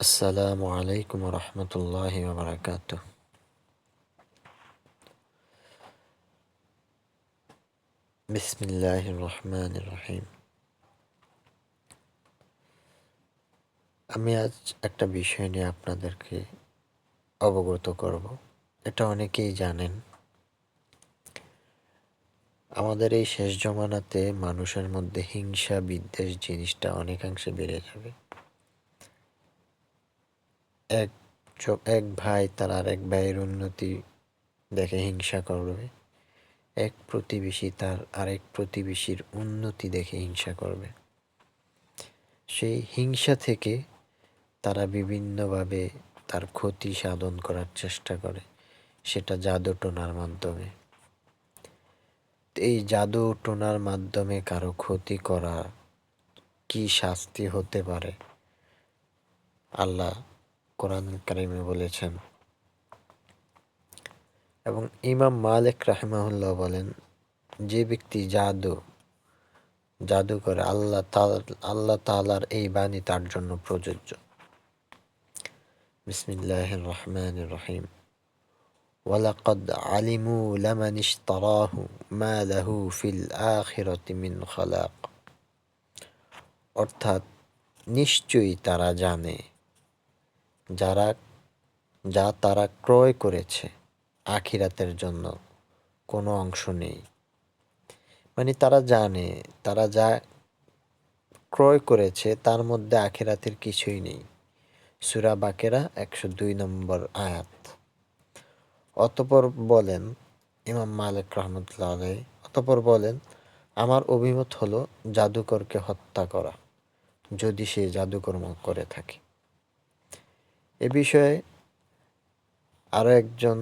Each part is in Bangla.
আসসালামু আলাইকুম রহমতুল্লাহি ওয়া বিসমিল্লাহির রহমানির রহিম। আমি আজ একটা বিষয় নিয়ে আপনাদেরকে অবগত করব। এটা অনেকেই জানেন। আমাদের এই শেষ জমানাতে মানুষের মধ্যে হিংসা বিদ্বেষ জিনিসটা অনেকাংশে বেড়ে যাবে। এক এক ভাই তার আরেক ভাইয়ের উন্নতি দেখে হিংসা করবে। এক প্রতিবেশী তার আরেক প্রতিবেশীর উন্নতি দেখে হিংসা করবে। সেই হিংসা থেকে তারা বিভিন্নভাবে তার ক্ষতি সাধন করার চেষ্টা করে, সেটা জাদু টোনার মাধ্যমে। এই জাদু টোনার মাধ্যমে কারো ক্ষতি করা কি শাস্তি হতে পারে, আল্লাহ কোরআন কারিমে বলেছেন। এবং ইমাম মালিক রাহিমাহুল্লাহ বলেন, যে ব্যক্তি জাদু করে আল্লাহ তাআলার এই বাণী তার জন্য প্রযোজ্য। বিসমিল্লাহির রহমানির রহিম। ওয়ালাকাদ আলিমু লামান ইশতারাহু মা লাহু ফিল আখিরাতি মিন খালাক। অর্থাৎ নিশ্চয়ই তারা জানে, যারা যা তারা ক্রয় করেছে আখিরাতের জন্য কোনো অংশ নেই। মানে তারা জানে, তারা যা ক্রয় করেছে তার মধ্যে আখিরাতের কিছুই নেই। সূরা বাকেরা 102 নম্বর আয়াত। অতঃপর বলেন ইমাম মালিক রহমতুল্লাহ আলাইহি, অতঃপর বলেন, আমার অভিমত হলো জাদুকরকে হত্যা করা, যদি সে জাদুকর্ম করে থাকে। এ বিষয়ে আরো একজন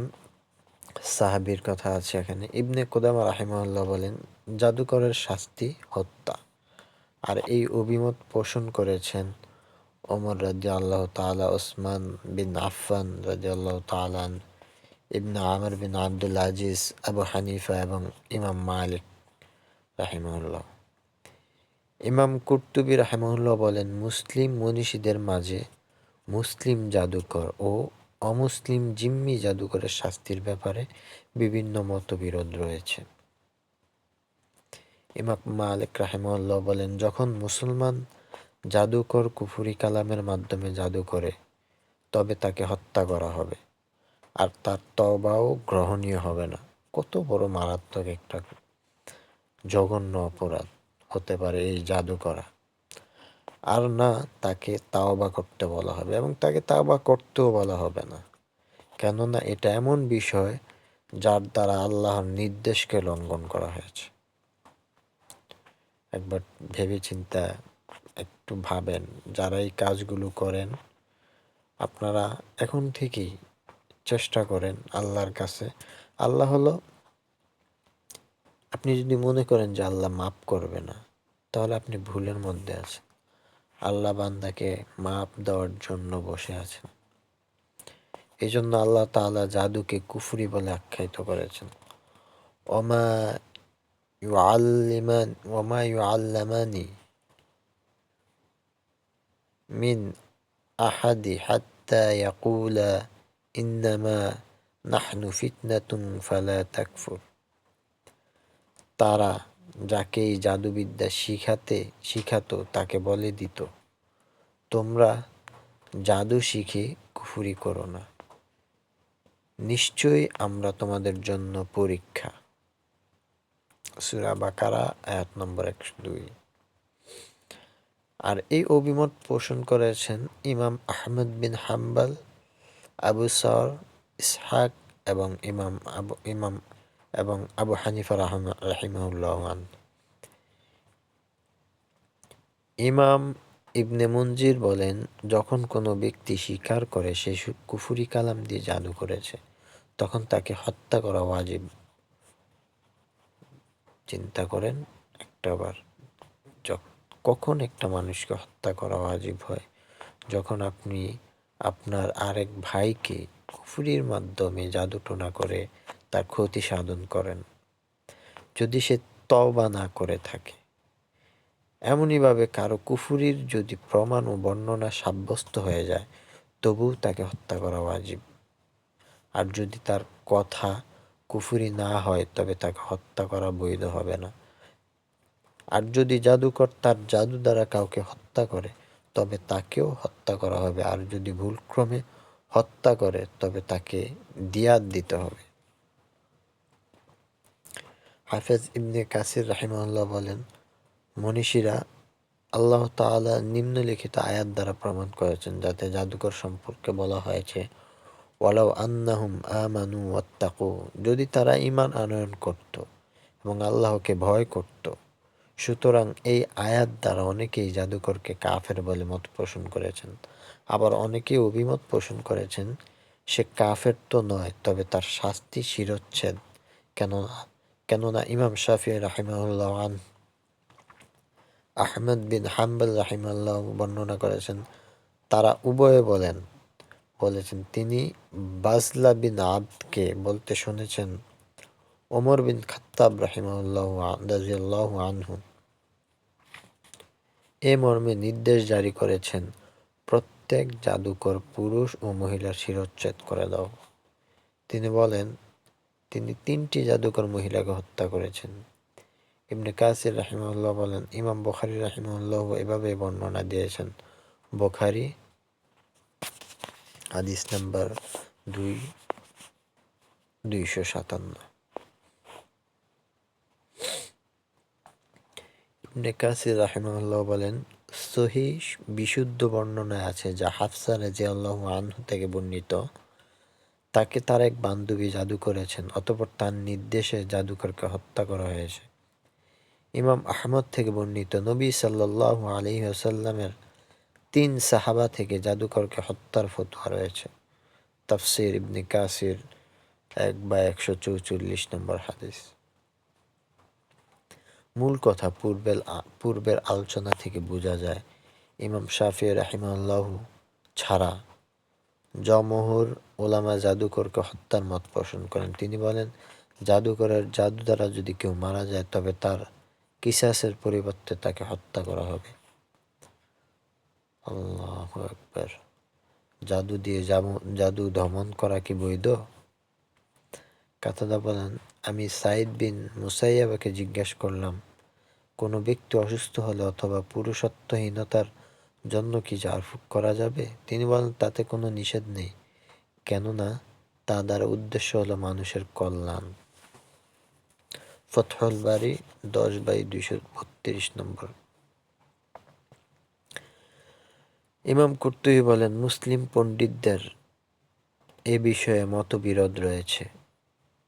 সাহাবীর কথা আছে এখানে। ইবনে কুদামা রাহিমাহুল্লাহ বলেন, জাদুকরের শাস্তি হত্যা। আর এই অভিমত পোষণ করেছেন ওমর রাদিয়াল্লাহু তাআলা, ওসমান বিন আফফান রাদিয়াল্লাহু তাআলা, ইবনে আমর বিন আব্দুল আজিজ, আবু হানিফা এবং ইমাম মালিক রাহিমাহুল্লাহ। ইমাম কুরতুবী রাহিমাহুল্লাহ বলেন, মুসলিম মনীষীদের মাঝে মুসলিম জাদুকর ও অমুসলিম জিম্মি জাদুকরের শাস্তির ব্যাপারে বিভিন্ন মতবিরোধ রয়েছে। ইমাম মালিক রাহিমাহুল্লাহ বলেন, যখন মুসলমান জাদুকর কুফরি কালামের মাধ্যমে জাদু করে, তবে তাকে হত্যা করা হবে, আর তার তওবাও গ্রহণীয় হবে না। কত বড় মারাত্মক একটা জঘন্য অপরাধ হতে পারে এই জাদু করা। আর না তাকে তাওবা করতে বলা হবে, এবং তাকে তাওবা করতেও বলা হবে না, কেননা এটা এমন বিষয় যার দ্বারা আল্লাহর নির্দেশকে লঙ্ঘন করা হয়েছে। একবার ভেবে চিন্তা একটু ভাবেন, যারা এই কাজগুলো করেন, আপনারা এখন থেকেই চেষ্টা করেন আল্লাহর কাছে। আল্লাহ হলো, আপনি যদি মনে করেন যে আল্লাহ মাফ করবে না, তাহলে আপনি ভুলের মধ্যে আছেন। আল্লাহ বান্দাকে মাফ দেওয়ার জন্য বসে আছেন। এই জন্য আল্লাহ তাআলা জাদুকে কুফরি বলে আখ্যায়িত করেছেন। ওমা ইউআল্লামানি মিন আহাদি হাত্তা ইয়াকুলা ইন্নামা নাহনু ফিতনাতুন ফালা তাকফুর। তারা যাকে এই জাদুবিদ্যা শিখাতো তাকে বলে দিত, তোমরা জাদু শিখে কুফরি করো না, নিশ্চয়ই আমরা তোমাদের জন্য পরীক্ষা। সূরা বাকারা আয়াত নম্বর 102। আর এই অভিমত পোষণ করেছেন ইমাম আহমদ বিন হাম্বল, আবু সর ইসহাক এবং আবু হানিফা রাহিমাহুল্লাহ। ইমাম ইবনে মুনজির বলেন, যখন কোনো ব্যক্তি স্বীকার করে সে কুফরি কালাম দিয়ে জাদু করেছে, তখন তাকে হত্যা করা ওয়াজিব। চিন্তা করেন একটাবার, কখন একটা মানুষকে হত্যা করা ওয়াজিব হয়? যখন আপনি আপনার আরেক ভাইকে কুফরির মাধ্যমে জাদুটোনা করে তার ক্ষতি সাধন করেন, যদি সে তওবা না করে থাকে। এমনইভাবে কারো কুফরির যদি প্রমাণ ও বর্ণনা সাব্যস্ত হয়ে যায়, তবুও তাকে হত্যা করা ওয়াজিব। আর যদি তার কথা কুফরি না হয় তবে তাকে হত্যা করা বৈধ হবে না। আর যদি জাদুকর তার জাদু দ্বারা কাউকে হত্যা করে তবে তাকেও হত্যা করা হবে। আর যদি ভুলক্রমে হত্যা করে তবে তাকে দিয়াত দিতে হবে। হাফেজ ইবনে কাসির রাহিমাহুল্লাহ বলেন, মনীষীরা আল্লাহ তাআলা নিম্নলিখিত আয়াত দ্বারা প্রমাণ করেছেন, যাতে জাদুকর সম্পর্কে বলা হয়েছে ওয়ালাউ আন্নাহুম আমানু ওয়াত্তাকু, যদি তারা ঈমান আনয়ন করত এবং আল্লাহকে ভয় করত। সুতরাং এই আয়াত দ্বারা অনেকেই জাদুকরকে কাফের বলে মত পোষণ করেছেন। আবার অনেকেই অভিমত পোষণ করেছেন সে কাফের তো নয়, তবে তার শাস্তি শিরচ্ছেদ। কেননা ইমাম শাফিঈ রাহিমাহুল্লাহ আন আহমদ বিন হাম্বল রাহিমাহুল্লাহ বর্ণনা করেছেন, তারা উভয়ে বলেছেন তিনি বাজলা বিন আবদকে বলতে শুনেছেন ওমর বিন খাত্তাব রাদিয়াল্লাহু আনহু এ মর্মে নির্দেশ জারি করেছেন, প্রত্যেক জাদুকর পুরুষ ও মহিলার শিরচ্ছেদ করে দাও। তিনি বলেন, তিনি 3টি জাদুকর মহিলাকে হত্যা করেছেন। ইবনে কাসির রাহিমাহুল্লাহ বলেন, ইমাম বুখারী রাহিমাহুল্লাহ এভাবে বর্ণনা দিয়েছেন। বুখারী হাদিস নাম্বার 257। ইবনে কাসির রাহিমাহুল্লাহ বলেন, সহিহ বিশুদ্ধ বর্ণনায় আছে যা হাফসা রাদিয়াল্লাহু আনহা থেকে বর্ণিত, তাকে তার এক বান্ধবী জাদু করেছেন, অতঃপর তার নির্দেশে জাদুকরকে হত্যা করা হয়েছে। ইমাম আহমদ থেকে বর্ণিত, নবী সাল্লাল্লাহু আলাইহি ওয়াসাল্লামের 3 সাহাবা থেকে জাদুকরকে হত্যার ফতোয়া রয়েছে। তাফসীর ইবনে কাসির 1/144 নম্বর হাদিস। মূল কথা পূর্বের আলোচনা থেকে বোঝা যায়, ইমাম শাফিঈ রাহিমাহুল্লাহ ছাড়া জমহুর উলামা জাদুকরকে হত্যার মত পোষণ করেন। তিনি বলেন, জাদুকরের জাদু দ্বারা যদি কেউ মারা যায় তবে তার কিসাসের পরিবর্তে তাকে হত্যা করা হবে। আল্লাহু আকবার। জাদু দিয়ে জাদু দমন করা কি বৈধ? কাতাদা বলেন, আমি সাইদ বিন মুসাইয়াবকে জিজ্ঞাসা করলাম, কোনো ব্যক্তি অসুস্থ হলে অথবা পুরুষত্বহীনতার জন্য কি ঝাড়ফুঁক করা যাবে? তিনি বলেন, তাতে কোনো নিষেধ নেই, কেননা তা দ্বারা উদ্দেশ্য হলো মানুষের কল্যাণ। ফতহুল বারী 10/232 নম্বর। ইমাম কুরতুবী বলেন, মুসলিম পণ্ডিতদের এ বিষয়ে মতবিরোধ রয়েছে।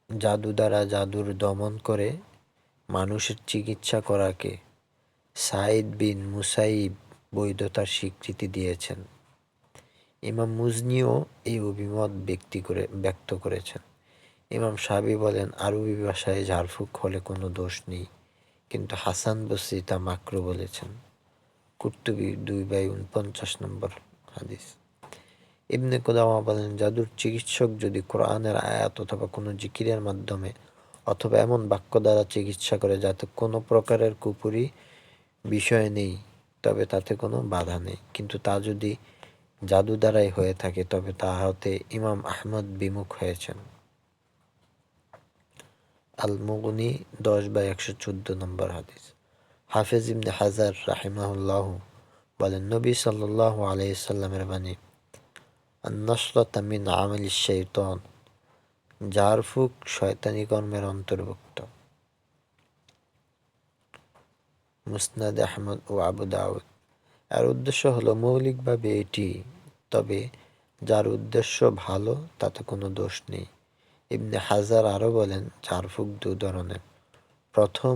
জাদু দ্বারা জাদুর দমন করে মানুষের চিকিৎসা করাকে সাইদ বিন মুসাইব বৈধতার স্বীকৃতি দিয়েছেন। ইমাম মুজনিও এই অভিমত ব্যক্ত করেছেন। ইমাম শাফিঈ বলেন, আরবি ভাষায় ঝাড়ফুঁক হলে কোনো দোষ নেই, কিন্তু হাসান বসরি তা মাকরুহ বলেছেন। কুরতুবী 2/49 নম্বর হাদিস। ইবনে কুদামা বলেন, জাদুর চিকিৎসক যদি কোরআনের আয়াত অথবা কোনো জিকিরের মাধ্যমে অথবা এমন বাক্য দ্বারা চিকিৎসা করে যাতে কোনো প্রকারের কুফরি বিষয় নেই, তবে তাতে কোনো বাধা নেই। কিন্তু তা যদি জাদু দ্বারাই হয়ে থাকে তবে তা হতে ইমাম আহমদ বিমুখ হয়েছেন। আল মুগনি 10/114 নম্বর হাদিস। হাফেজ ইবনে হাজার রাহিমাহুল্লাহ বলেন, নবী সাল্লাল্লাহু আলাইহি সাল্লামের বাণী, আন-নাশরাতু মিন আমালিশ শাইতান, ঝাড়ফুঁক শয়তানি কর্মের অন্তর্ভুক্ত। মুসনাদ আহমদ ও আবু দাউদ। এর উদ্দেশ্য হলো মৌলিকভাবে এটি, তবে যার উদ্দেশ্য ভালো তাতে কোনো দোষ নেই। ইবনে হাজার আরও বলেন, ঝাড়ফুঁক 2 ধরনের। প্রথম,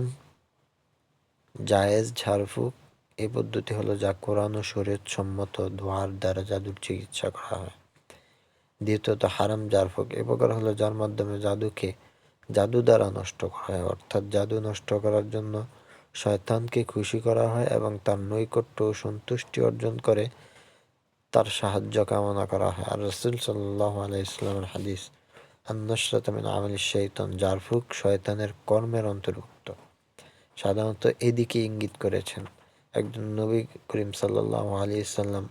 জায়েজ ঝাড়ফুঁক। এই পদ্ধতি হলো যা কোরআন ও শরীয়ত সম্মত দোয়ার দ্বারা জাদুর চিকিৎসা করা হয়। দ্বিতীয়ত, হারাম ঝাড়ফুঁক। এ প্রকার হলো যার মাধ্যমে জাদুকে জাদু দ্বারা নষ্ট করা হয়, অর্থাৎ জাদু নষ্ট করার জন্য শয়তানকে খুশি করা হয় এবং তার নৈকট্য ও সন্তুষ্টি অর্জন করে তার সাহায্য কামনা করা হয়। আর রাসূল সাল্লাল্লাহু আলাইহি ওয়াসাল্লামের হাদিস, আন-নাশরাতু মিন আমালিশ শাইতান, ঝাড়ফুঁক শয়তানের কর্মের অন্তর্ভুক্ত, সাধারণত এদিকে ইঙ্গিত করেছেন। একজন নবী করিম সাল্লাল্লাহু আলাইহি ওয়াসাল্লাম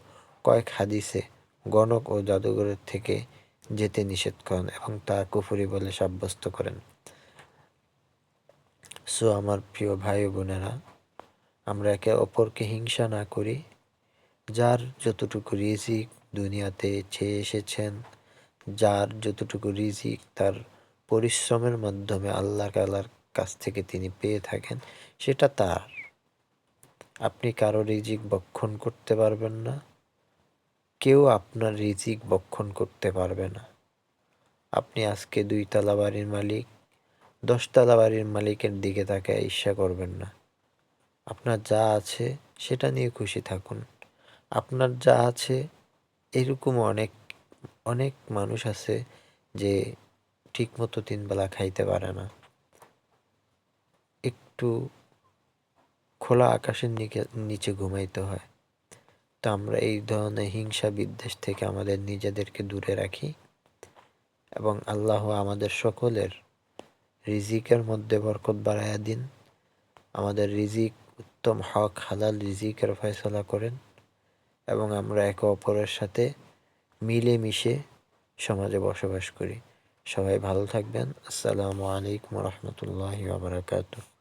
কয়েক হাদিসে গণক ও জাদুঘরের থেকে যেতে নিষেধ করেন এবং তা কুফরি বলে সাব্যস্ত করেন। সো আমার প্রিয় ভাই ও বোনেরা, আমরা একে অপরকে হিংসা না করি। যার যতটুকু রিজিক দুনিয়াতে চেয়ে এসেছেন, যার যতটুকু রিজিক তার পরিশ্রমের মাধ্যমে আল্লাহ তাআলার কাছ থেকে তিনি পেয়ে থাকেন, সেটা তার। আপনি কারো রিজিক ভক্ষণ করতে পারবেন না, কেউ আপনার রিজিক ভক্ষণ করতে পারবে না। আপনি আজকে ২ তলা বাড়ির মালিক, ১০ তলা বাড়ির মালিকের দিকে তাকায় ঈর্ষা করবেন না। আপনার যা আছে সেটা নিয়ে খুশি থাকুন। আপনার যা আছে এরকম অনেক অনেক মানুষ আছে যে ঠিকমতো ৩ বেলা খাইতে পারে না। একটু খোলা আকাশের নিচে ঘুমাইতে হয়। তো আমরা এই ধরনের হিংসা বিদ্বেষ থেকে আমাদের নিজেদেরকে দূরে রাখি এবং আল্লাহ আমাদের সকলের রিজিকের মধ্যে বরকত বাড়াইয়া দিন। আমাদের রিজিক উত্তম হক হালাল রিজিকের ফয়সালা করেন এবং আমরা একে অপরের সাথে মিলেমিশে সমাজে বসবাস করি। সবাই ভালো থাকবেন। আসসালামু আলাইকুম ওয়া রাহমাতুল্লাহি ওয়া বারাকাতুহু।